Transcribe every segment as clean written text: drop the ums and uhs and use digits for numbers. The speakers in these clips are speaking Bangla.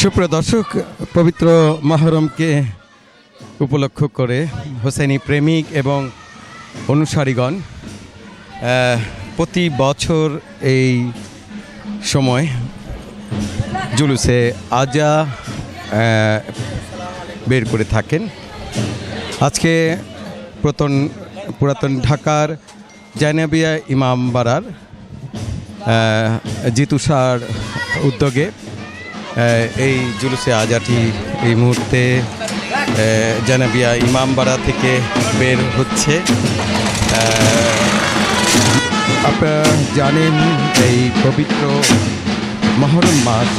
সুপ্রিয় দর্শক, পবিত্র মহরমকে উপলক্ষ করে হোসেনি প্রেমিক এবং অনুসারীগণ প্রতি বছর এই সময় জুলুসে আজা বের করে থাকেন। আজকে পুরাতন ঢাকার জাইনাবিয়া ইমামবাড়ার জিতুষার উদ্যোগে এই জুলুসে আজাটি এই মুহূর্তে জাইনাবিয়া ইমামবাড়া থেকে বের হচ্ছে। আপনারা জানেন এই পবিত্র মহরম মাস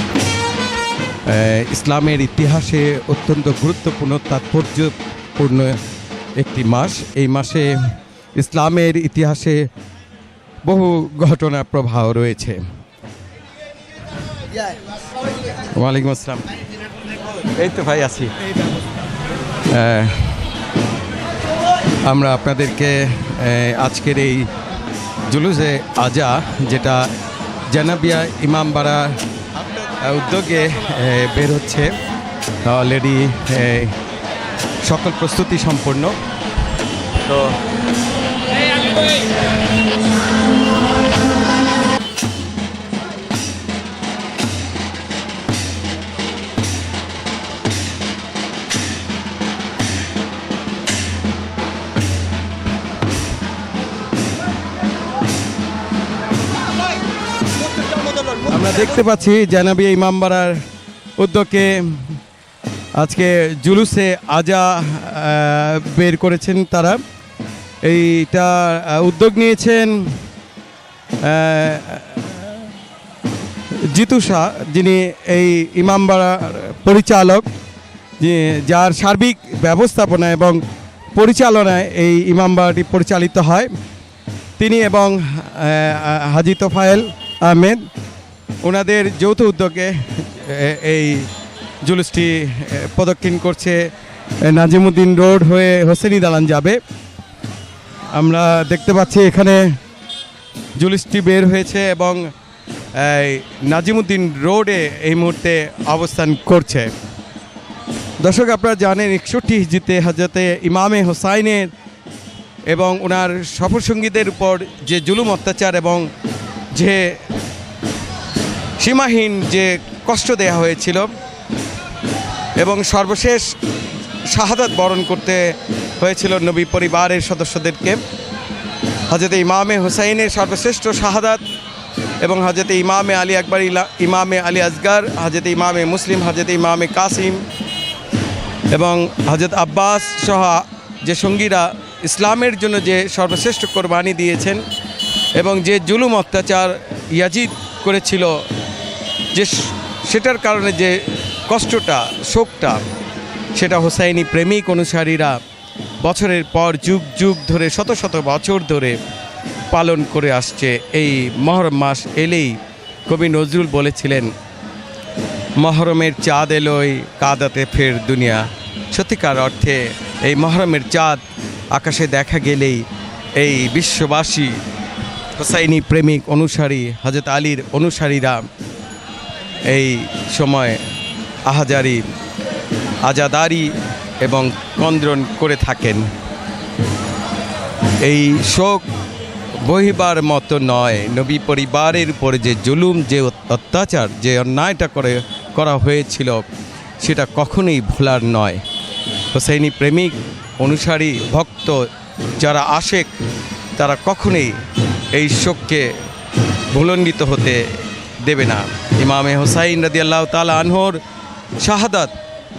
ইসলামের ইতিহাসে অত্যন্ত গুরুত্বপূর্ণ তাৎপর্যপূর্ণ একটি মাস। এই মাসে ইসলামের ইতিহাসে বহু ঘটনা প্রবাহ রয়েছে। ওয়ালাইকুম আসসালাম। এই তো ভাই আছি। আমরা আপনাদেরকে আজকের এই জুলুসে আজা, যেটা জাইনাবিয়া ইমামবাড়া উদ্যোগে বের হচ্ছে, অলরেডি সকল প্রস্তুতি সম্পন্ন। তো আমরা দেখতে পাচ্ছি জাইনাবিয়া ইমামবাড়ার উদ্যোগে আজকে জুলুসে আজা বের করেছেন তারা। এইটা উদ্যোগ নিয়েছেন জিতুষা, যিনি এই ইমামবাড়ার পরিচালক, যার সার্বিক ব্যবস্থাপনা এবং পরিচালনায় এই ইমামবাড়াটি পরিচালিত হয়। তিনি এবং হাজি তোফায়েল আহমেদ, ওনাদের যৌথ উদ্যোগে এই জুলুসটি প্রদক্ষিণ করছে। নাজিমুদ্দিন রোড হয়ে হোসেনি দালান যাবে। আমরা দেখতে পাচ্ছি এখানে জুলুসটি বের হয়েছে এবং নাজিমুদ্দিন রোডে এই মুহূর্তে অবস্থান করছে। দর্শক, আপনারা জানেন 61 হিজরিতে হযরতে ইমামে হোসাইনের এবং ওনার সফরসঙ্গীদের উপর যে জুলুম অত্যাচার এবং যে সীমাহীন যে কষ্ট দেয়া হয়েছিল এবং সর্বশেষ শাহাদাত বরণ করতে হয়েছিল নবী পরিবারের সদস্যদেরকে। হযরতে ইমামে হুসাইনের সর্বশ্রেষ্ঠ শাহাদাত এবং হযরতে ইমামে আলী আকবর, ইমামে আলী আসগর, হযরতে ইমামে মুসলিম, হযরতে ইমামে কাসিম এবং হযরত আব্বাস সহ যে সঙ্গীরা ইসলামের জন্য যে সর্বশ্রেষ্ঠ কোরবানি দিয়েছেন এবং যে জুলুম অত্যাচার ইয়াজিদ করেছিল, যে সেটার কারণে যে কষ্টটা, শোকটা, সেটা হোসাইনি প্রেমিক অনুসারীরা বছরের পর যুগ যুগ ধরে, শত শত বছর ধরে পালন করে আসছে। এই মহরম মাস এলেই কবি নজরুল বলেছিলেন, মহরমের চাঁদ এলোই কাদাতে ফের দুনিয়া। সত্যিকার অর্থে এই মহরমের চাঁদ আকাশে দেখা গেলেই এই বিশ্ববাসী হোসাইনি প্রেমিক অনুসারী, হযরত আলীর অনুসারীরা এই সময় আহাজারি, আজাদারি এবং কন্দ্রণ করে থাকেন। এই শোক বহিবার মতো নয়। নবী পরিবারের উপরে যে জুলুম, যে অত্যাচার, যে অন্যায়টা করা হয়েছিল, সেটা কখনোই ভোলার নয়। হোসাইনি প্রেমিক অনুসারী ভক্ত যারা আশেক, তারা কখনোই এই শোককে ভুলণ্ডিত হতে দেবে না। ইমামে হোসাইন রাদিয়াল্লাহু তাআলা আনহুর শাহাদাত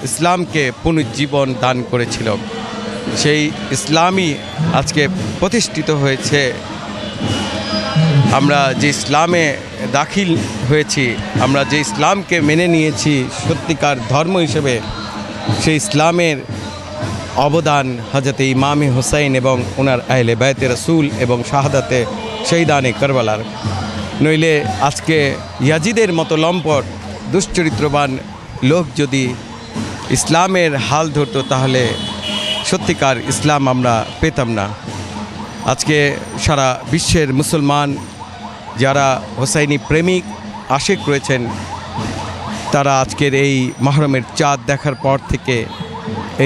ইসলামকে পুনর্জীবন দান করেছিল। সেই ইসলামই আজকে প্রতিষ্ঠিত হয়েছে। আমরা যে ইসলামে দাখিল হয়েছি, আমরা যে ইসলামকে মেনে নিয়েছি সত্যিকার ধর্ম হিসেবে, সেই ইসলামের অবদান হযরতে ইমামে হোসাইন এবং ওনার আহলে বাইতে রাসূল এবং শাহাদাতে শহীদানে কারবালার। নইলে আজকে ইয়াজিদের মতো লম্পট দুশ্চরিত্রবান লোক যদি ইসলামের হাল ধরতো, তাহলে সত্যিকার ইসলাম আমরা পেতাম না। আজকে সারা বিশ্বের মুসলমান যারা হোসাইনি প্রেমিক আশিক রয়েছেন, তারা আজকের এই মহরমের চাঁদ দেখার পর থেকে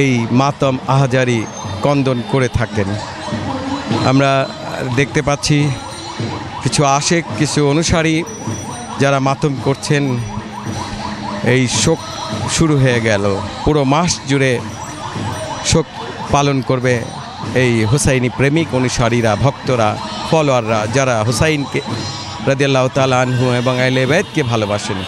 এই মাতম আহাজারি কন্দন করে থাকেন। আমরা দেখতে পাচ্ছি কিছু আশেক, কিছু অনুসারী যারা মাতম করছেন। এই শোক শুরু হয়ে গেল, পুরো মাস জুড়ে শোক পালন করবে এই হুসাইনি প্রেমিক অনুসারীরা, ভক্তরা, ফলোয়াররা, যারা হুসাইনকে রাদিয়াল্লাহু তাআলা আনহু এবং আহলে বাইতকে ভালোবাসেন।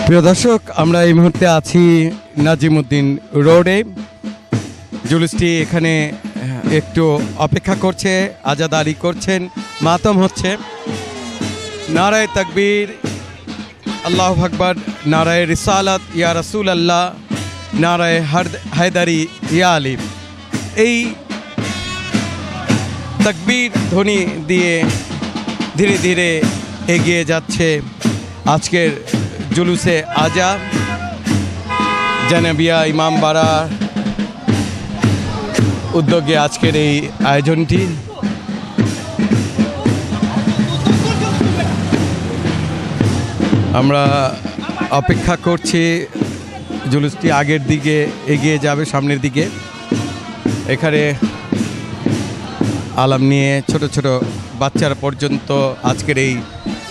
প্রিয় দর্শক, আমরা এই মুহূর্তে আছি নাজিমউদ্দিন রোডে। জুলুসটি এখানে একটু অপেক্ষা করছে, আজাদারি করছেন, মাতম হচ্ছে। নারায়ে তাকবীর, আল্লাহু আকবার, নারায়ে রিসালাত ইয়া রাসূল আল্লাহ, নারায়ে হায়দারি ইয়া আলী। এই তাকবীর ধ্বনি দিয়ে ধীরে ধীরে এগিয়ে যাচ্ছে আজকের জুলুসে আজা। জানাবিয়া ইমামবাড়া উদ্যোগে আজকের এই আয়োজনটি। আমরা অপেক্ষা করছি, জুলুসটি আগের দিকে এগিয়ে যাবে, সামনের দিকে। এখানে আলাম নিয়ে ছোট ছোট বাচ্চারা পর্যন্ত আজকের এই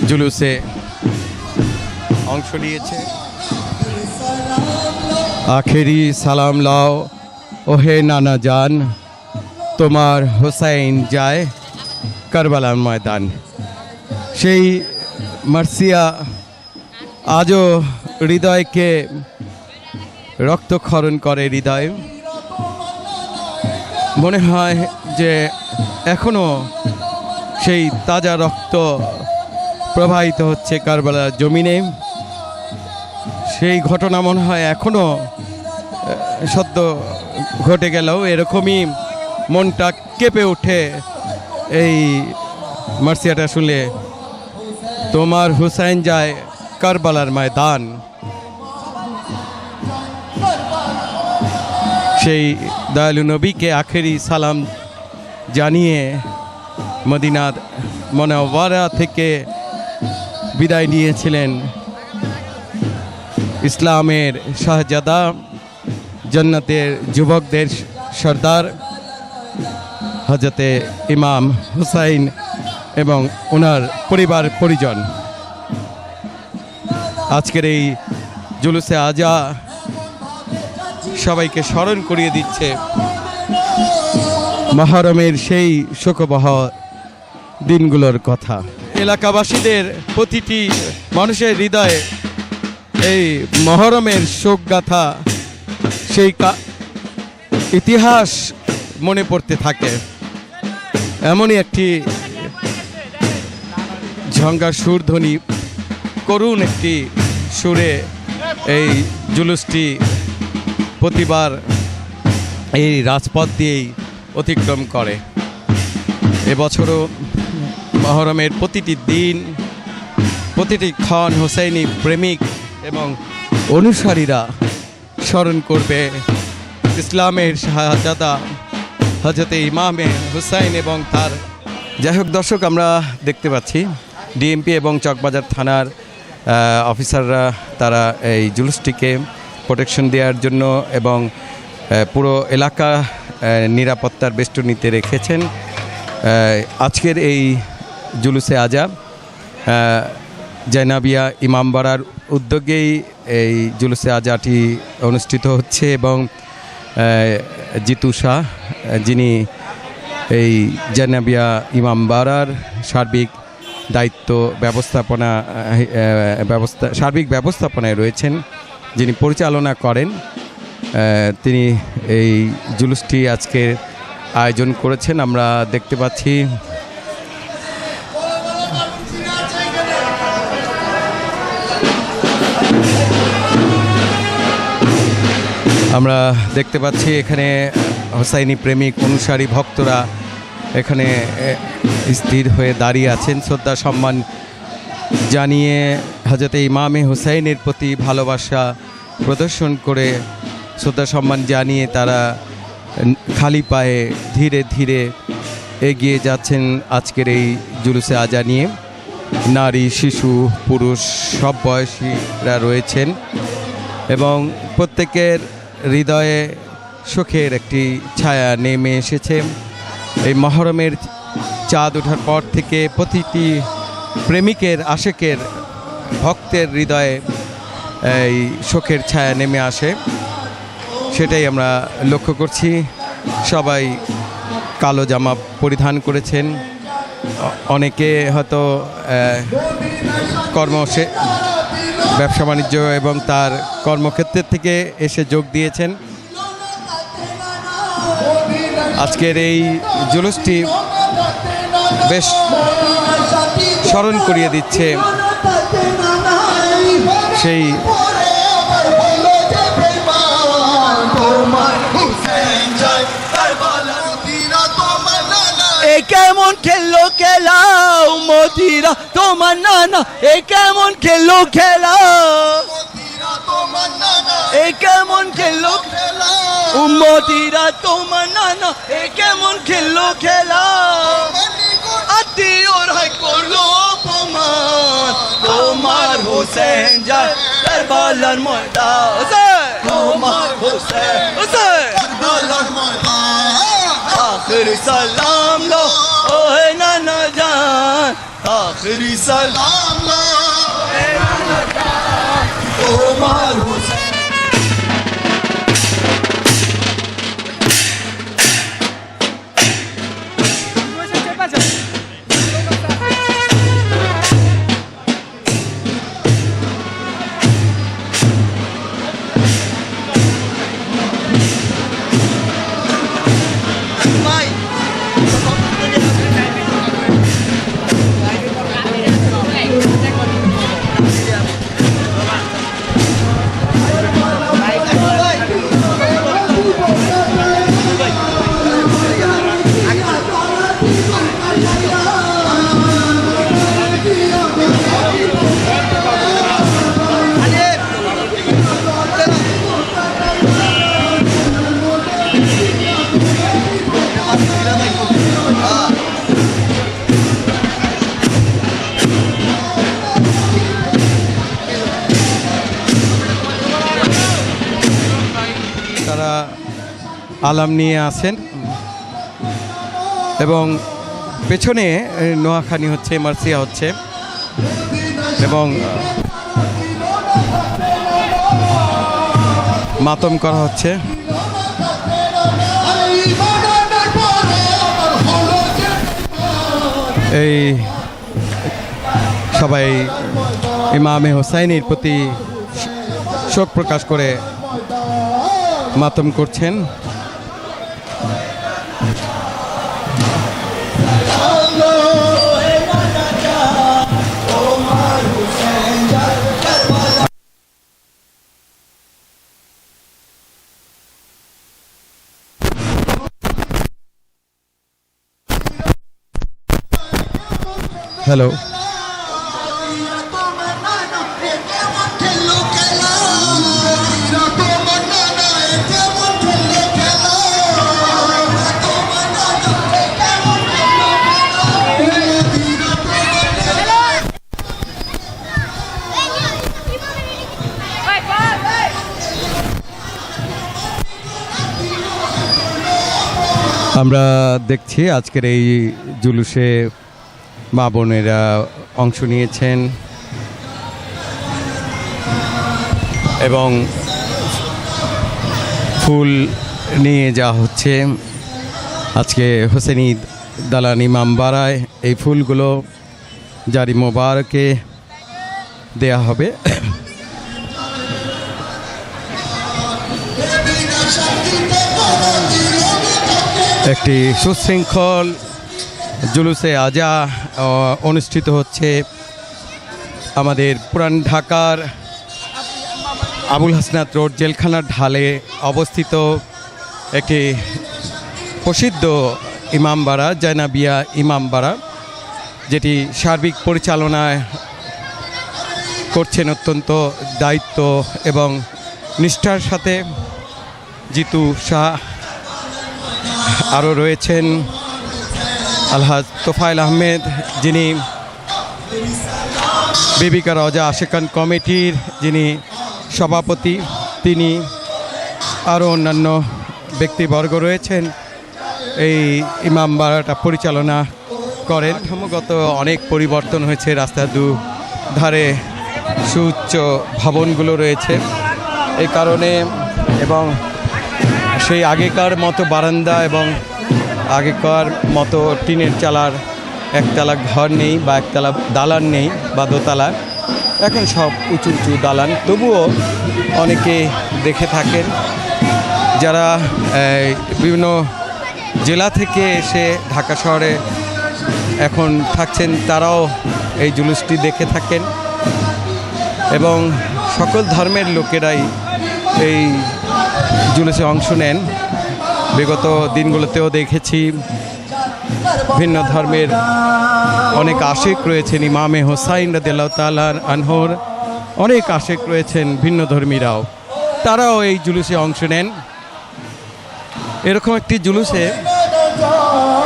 জুলুসে অংশ নিয়েছে। আখেরি সালাম লাও ওহে নানা জান, তোমার হোসাইন যায় কারবালার ময়দান। সেই মার্সিয়া আজও হৃদয়কে রক্তক্ষরণ করে। হৃদয় মনে হয় যে এখনো সেই তাজা রক্ত প্রবাহিত হচ্ছে কারবালার জমিনে। সেই ঘটনা মনে হয় এখনো সদ্য ঘটে গেলেও এরকমই মনটা কেঁপে ওঠে এই মার্সিয়াটা শুনলে। তোমার হুসাইন যায় কারবালার ময়দান। সেই দয়ালু নবীকে আখেরি সালাম জানিয়ে মদিনার মুনাওয়ারা থেকে বিদায় নিয়েছিলেন ইসলামের শাহজাদা, জান্নাতের যুবকদের সর্দার হযরতে ইমাম হুসাইন এবং ওনার পরিবার পরিজন। আজকের এই জুলুসে আজা সবাইকে স্মরণ করিয়ে দিচ্ছে মহরমের সেই শোকবহ দিনগুলোর কথা। এলাকাবাসীদের প্রতিটি মানুষের হৃদয়ে এই মহরমের শোকগাথা, সেই ইতিহাস মনে পড়তে থাকে। এমনই একটি ঝঙ্কার সুরধ্বনি, করুণ একটি সুরে এই জুলুসটি প্রতিবার এই রাজপথ দিয়েই অতিক্রম করে। এবছরও মহরমের প্রতিটি দিন, প্রতিটি ক্ষণ হুসাইনি প্রেমিক এবং অনুসারীরা স্মরণ করবে ইসলামের শাহজাদা হজরতে ইমামে হুসাইন এবং তার। যাই হোক দর্শক, আমরা দেখতে পাচ্ছি ডিএমপি এবং চকবাজার থানার অফিসাররা তারা এই জুলুসটিকে প্রোটেকশন দেওয়ার জন্য এবং পুরো এলাকা নিরাপত্তার বেষ্টনীতে রেখেছেন। আজকের এই জুলুসে আজা জয়নাবিয়া ইমামবাড়ার উদ্যোগেই এই জুলুসে আজাটি অনুষ্ঠিত হচ্ছে এবং জিতু শাহ, যিনি এই জয়নাবিয়া ইমামবাড়ার সার্বিক দায়িত্ব সার্বিক ব্যবস্থাপনায় রয়েছেন, যিনি পরিচালনা করেন, তিনি এই জুলুসটি আজকে আয়োজন করেছেন। আমরা দেখতে পাচ্ছি এখানে হোসাইনি প্রেমিক অনুসারী ভক্তরা এখানে স্থির হয়ে দাঁড়িয়ে আছেন, শ্রদ্ধা সম্মান জানিয়ে হযরত ইমামে হুসাইনের প্রতি ভালোবাসা প্রদর্শন করে শ্রদ্ধা সম্মান জানিয়ে তারা খালি পায়ে ধীরে ধীরে এগিয়ে যাচ্ছেন আজকের এই জুলুসে আজা নিয়ে। নারী, শিশু, পুরুষ সব বয়সীরা রয়েছেন এবং প্রত্যেকের হৃদয়ে সুখের একটি ছায়া নেমে এসেছে। এই মহরমের চাঁদ ওঠার পর থেকে প্রতিটি প্রেমিকের, আশেকের, ভক্তের হৃদয়ে এই শোকের ছায়া নেমে আসে, সেটাই আমরা লক্ষ্য করছি। সবাই কালো জামা পরিধান করেছেন, অনেকে হয়তো ব্যবসা বাণিজ্য এবং তার কর্মক্ষেত্রের থেকে এসে যোগ দিয়েছেন। আজকের এই জুলুসটি বেশ স্মরণ করিয়ে দিচ্ছে সেই কেমন খেললো খেলা মদিরা তোমার নানা, এ কেমন খেললো খেলা, এ কেমন খেললো খেলা মদিরা তোমার নানা, এ কেমন খেললো খেলা, আত্মীয় রায় করলো প্রমাণ তোমার হোসেন যায় কারবালার ময়দান, তোমার হোসেন কারবালার ময়দান। आखिरी सलाम लो ओए नाना जान, आखिरी सलाम लो ओए नाना जान, तुम्हार हुसैन। আলাম নিয়ে আসেন এবং পেছনে নোয়াখানি হচ্ছে, মার্সিয়া হচ্ছে এবং মাতম করা হচ্ছে। এই সবাই ইমামে হুসাইনের প্রতি শোক প্রকাশ করে মাতম করছেন। হ্যালো, আমরা দেখছি আজকের এই জুলুসে মা বোনেরা অংশ নিয়েছেন এবং ফুল নিয়ে যাওয়া হচ্ছে আজকে হোসেনি দালান ইমামবাড়ায়। এই ফুলগুলো জারি মোবারকে দেয়া হবে। একটি সুশৃঙ্খল জুলুসে আজা অনুষ্ঠিত হচ্ছে আমাদের পুরান ঢাকার আবুল হাসনাত রোড জেলখানার ঢালে অবস্থিত একটি প্রসিদ্ধ ইমামবাড়া জয়নাবিয়া ইমামবাড়া, যেটি সার্বিক পরিচালনায় করছেন অত্যন্ত দায়িত্ব এবং নিষ্ঠার সাথে জিতু শাহ। আরও রয়েছেন আলহাজ তোফায়েল আহমেদ, যিনি বিবিকা রজা আশেকান কমিটির যিনি সভাপতি, তিনি আরও অন্যান্য ব্যক্তিবর্গ রয়েছেন এই ইমামবাড়াটা পরিচালনা করেন। কাঠামোগত অনেক পরিবর্তন হয়েছে, রাস্তার ধারে সুউচ্চ ভবনগুলো রয়েছে এই কারণে, এবং সেই আগেকার মতো বারান্দা এবং আগেকার মতো টিনের চালার একতলা ঘর নেই বা একতলা দালান নেই বা দোতলা, এখন সব উঁচু উঁচু দালান। তবুও অনেকে দেখে থাকেন যারা বিভিন্ন জেলা থেকে এসে ঢাকা শহরে এখন থাকছেন, তারাও এই জুলুসটি দেখে থাকেন এবং সকল ধর্মের লোকেরাই এই জুলুসে অংশ নেন। বিগত দিনগুলোতেও দেখেছি ভিন্ন ধর্মের অনেক আশিক রয়েছেন, ইমামে হোসাইন রাদিয়াল্লাহু তাআলা আনহুর অনেক আশিক রয়েছেন ভিন্ন ধর্মীরাও, তারাও এই জুলুসে অংশ নেন। এরকম একটি জুলুসে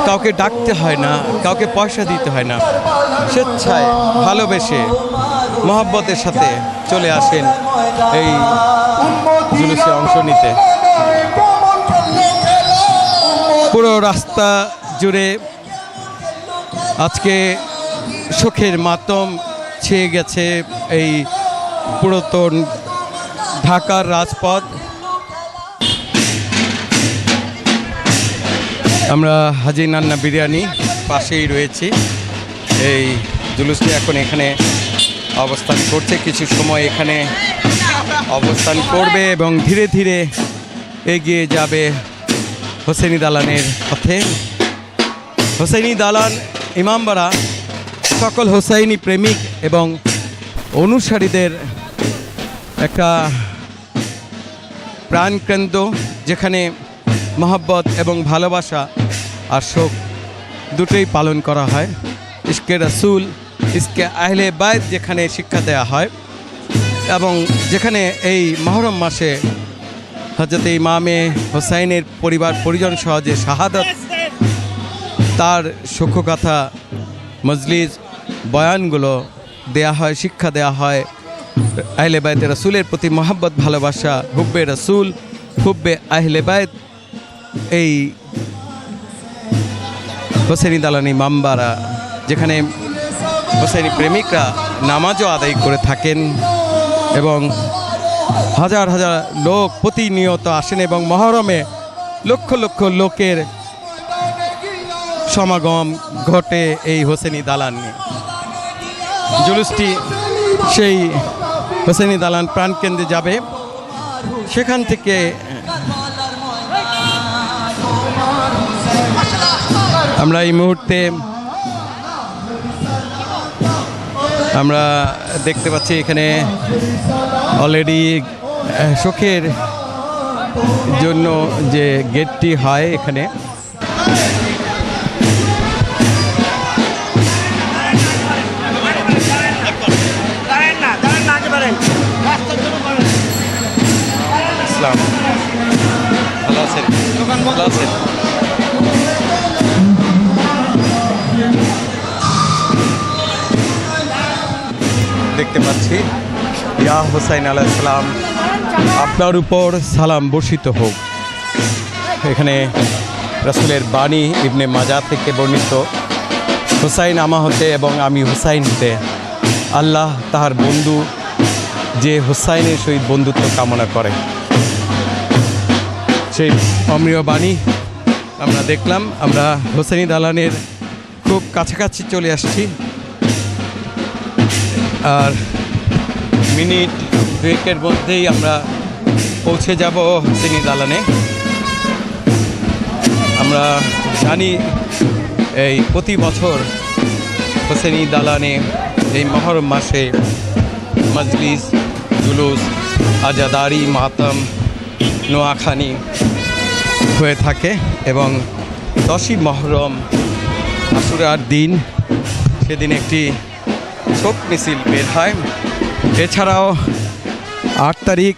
কাউকে ডাকতে হয় না, কাউকে পয়সা দিতে হয় না, স্বেচ্ছায় ভালোবেসে মহব্বতের সাথে চলে আসেন এই জুলুসে অংশ নিতে। পুরো রাস্তা জুড়ে আজকে শোকের মাতম ছেয়ে গেছে এই পুরাতন ঢাকার রাজপথ। আমরা হাজি নান্না বিরিয়ানি পাশেই রয়েছি। এই জুলুসটি এখন এখানে অবস্থান করছে, কিছু সময় এখানে অবস্থান করবে এবং ধীরে ধীরে এগিয়ে যাবে হোসেনি দালানের পথে। হোসেনি দালান ইমামবাড়া সকল হোসাইনি প্রেমিক এবং অনুসারীদের একটা প্রাণকেন্দ্র, যেখানে মহব্বত এবং ভালোবাসা আর শোক দুটোই পালন করা হয়। ইশকে রাসূল, ইশকে আহলে বাইত যেখানে শিক্ষা দেওয়া হয় এবং যেখানে এই মহরম মাসে হযরতে ইমামে হোসাইনের পরিবার পরিজন সহ যে শাহাদাত, তার শোকগাথা মজলিস বয়ানগুলো দেয়া হয়, শিক্ষা দেয়া হয়। আহলে বাইতে রাসূলের প্রতি মহব্বত ভালোবাসা, হুব্বে রাসূল, হুব্বে আহলে বাইত, এই হোসেনি দালানি ইমামবাড়া যেখানে হোসেনি প্রেমিকরা নামাজও আদায় করে থাকেন এবং হাজার হাজার লোক প্রতিনিয়ত আসেন এবং মহরমে লক্ষ লক্ষ লোকের সমাগম ঘটে এই হোসেনি দালানে। জুলুসটি সেই হোসেনি দালান প্রাণকেন্দ্রে যাবে, সেখান থেকে আমরা এই মুহূর্তে আমরা দেখতে পাচ্ছি এখানে অলরেডি শোকের জন্য যে গেটটি হয় এখানে ইসলাম ভালো আছেন? ভালো আছেন? দেখতে পাচ্ছি ইয়া হোসাইন আলাইহিস সালাম, আপনার উপর সালাম বর্ষিত হোক। এখানে রাসূলের বাণী ইবনে মাজা থেকে বর্ণিত, হুসাইন আমা হতে এবং আমি হুসাইন হতে, আল্লাহ তাহার বন্ধু যে হুসাইনের সহিত বন্ধুত্ব কামনা করে। সেই অমৃয় বাণী আমরা দেখলাম। আমরা হোসেনি দালানের খুব কাছাকাছি চলে আসছি, আর মিনিট দুয়েকের মধ্যেই আমরা পৌঁছে যাব হোসেনি দালানে। আমরা জানি এই প্রতি বছর হোসেনি দালানে এই মহরম মাসে মজলিস, জুলুস, আজাদারি, মাতাম, নোয়াখানি হয়ে থাকে এবং 10ই মহরম আশুরার দিন সেদিন একটি শোক মিছিল বের হয়। এছাড়াও 8 তারিখ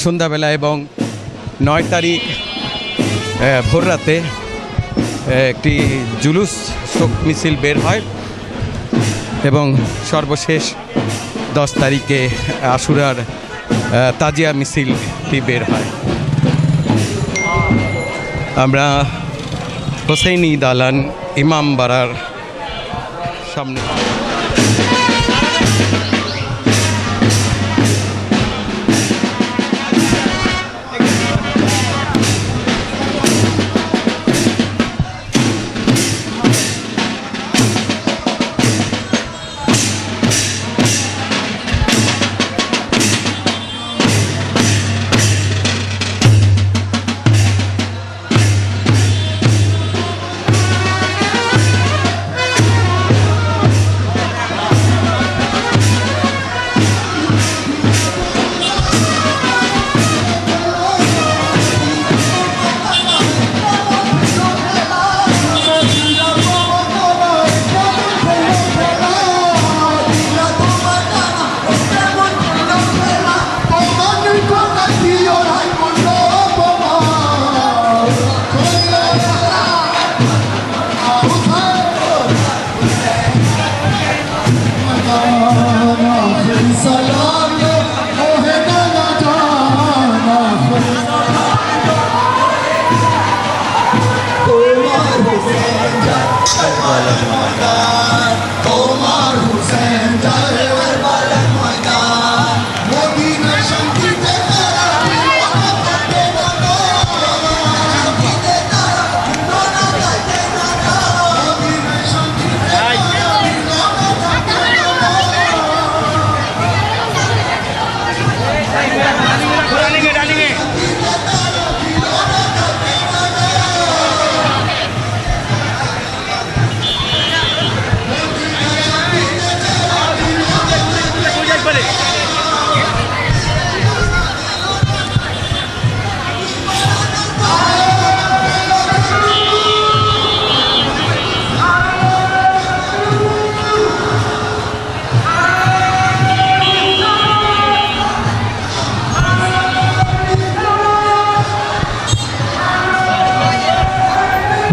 সন্ধ্যাবেলা এবং 9 তারিখ ভোররাতে একটি জুলুস শোক মিছিল বের হয় এবং সর্বশেষ 10 তারিখে আশুরার তাজিয়া মিছিলটি বের হয়। আমরা হোসেনি দালান ইমামবাড়ার সামনে।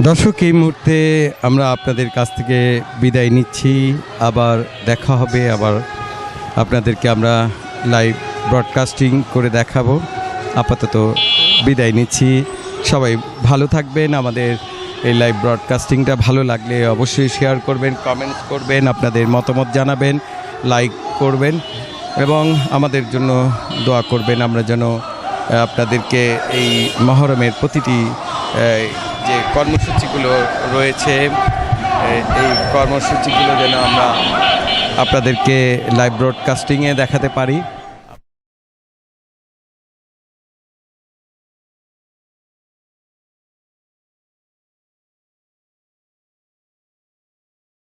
দর্শক, এই মুহূর্তে আমরা আপনাদের কাছ থেকে বিদায় নিচ্ছি। আবার দেখা হবে, আবার আপনাদেরকে আমরা লাইভ ব্রডকাস্টিং করে দেখাবো। আপাতত বিদায় নিচ্ছি। সবাই ভালো থাকবেন। আমাদের এই লাইভ ব্রডকাস্টিংটা ভালো লাগলে অবশ্যই শেয়ার করবেন, কমেন্টস করবেন, আপনাদের মতামত জানাবেন, লাইক করবেন এবং আমাদের জন্য দোয়া করবেন। আমরা যেন আপনাদেরকে এই মহরমের প্রতিটি যে কর্মসূচিগুলো রয়েছে এই কর্মসূচিগুলো যেন আমরা আপনাদেরকে লাইভ ব্রডকাস্টিংয়ে দেখাতে পারি।